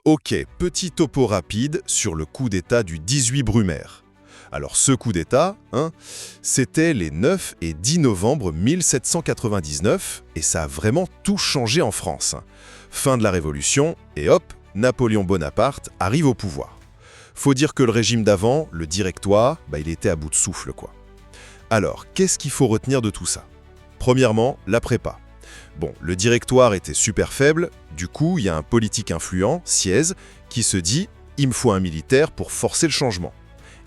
Ok, petit topo rapide sur le coup d'État du 18 Brumaire. Alors ce coup d'État, c'était les 9 et 10 novembre 1799 et ça a vraiment tout changé en France. Fin de la Révolution et hop, Napoléon Bonaparte arrive au pouvoir. Faut dire que le régime d'avant, le Directoire, il était à bout de souffle quoi. Alors, qu'est-ce qu'il faut retenir de tout ça? Premièrement, la prépa. Bon, le Directoire était super faible, du coup, il y a un politique influent, Sieyès, qui se dit « il me faut un militaire pour forcer le changement ».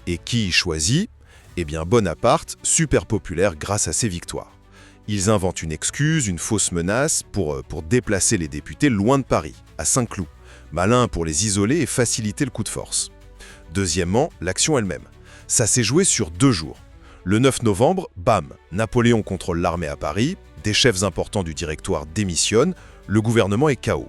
Et qui y choisit? Eh bien Bonaparte, super populaire grâce à ses victoires. Ils inventent une excuse, une fausse menace pour déplacer les députés loin de Paris, à Saint-Cloud. Malin pour les isoler et faciliter le coup de force. Deuxièmement, l'action elle-même. Ça s'est joué sur 2 jours. Le 9 novembre, bam, Napoléon contrôle l'armée à Paris, des chefs importants du Directoire démissionnent, le gouvernement est KO.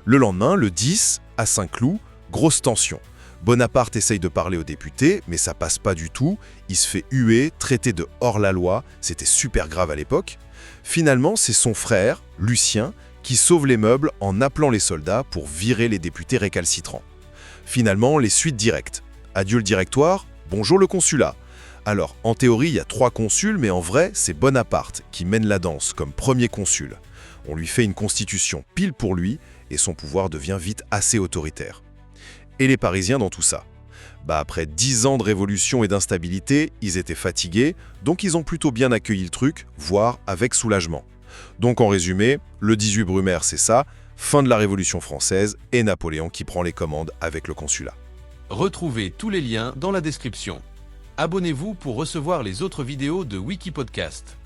Le lendemain, le 10, à Saint-Cloud, grosse tension. Bonaparte essaye de parler aux députés, mais ça passe pas du tout. Il se fait huer, traité de hors-la-loi, c'était super grave à l'époque. Finalement, c'est son frère, Lucien, qui sauve les meubles en appelant les soldats pour virer les députés récalcitrants. Finalement, les suites directes. Adieu le Directoire, bonjour le consulat. Alors, en théorie, il y a 3 consuls, mais en vrai, c'est Bonaparte qui mène la danse comme premier consul. On lui fait une constitution pile pour lui, et son pouvoir devient vite assez autoritaire. Et les Parisiens dans tout ça? Après 10 ans de révolution et d'instabilité, ils étaient fatigués, donc ils ont plutôt bien accueilli le truc, voire avec soulagement. Donc en résumé, le 18 Brumaire c'est ça, fin de la Révolution française et Napoléon qui prend les commandes avec le consulat. Retrouvez tous les liens dans la description. Abonnez-vous pour recevoir les autres vidéos de Wikipodcast.